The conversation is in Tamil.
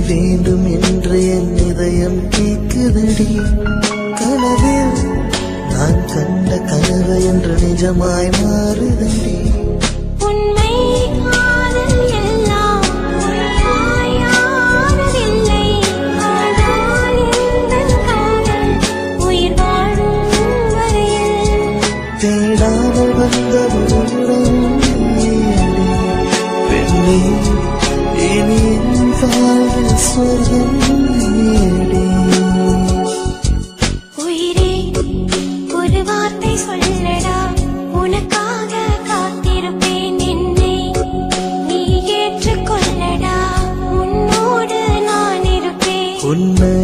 வேண்டும் என்று என் இதயம் கேட்குதடி. கனவில் நான் கண்ட கனவு என்று நிஜமாய் மாறுதடி. உண்மை காதல் எல்லாம் பொய்யாயானதில்லை. ஆனால் எந்தன் காதல் உயிர் வாழும் வரையில் தேடாமல் வந்த உறவும் நீயடி. பெண்ணே இனி என் வாழ்வில் சொர்க்கம் நீயடி. உயிரே ஒரு வார்த்தை சொல்லடா, உனக்காக காத்திருப்பேன். என்னை நீ ஏற்றுக்கொள்ளடா, உன்னோடு நான் இருப்பேன். உன்னை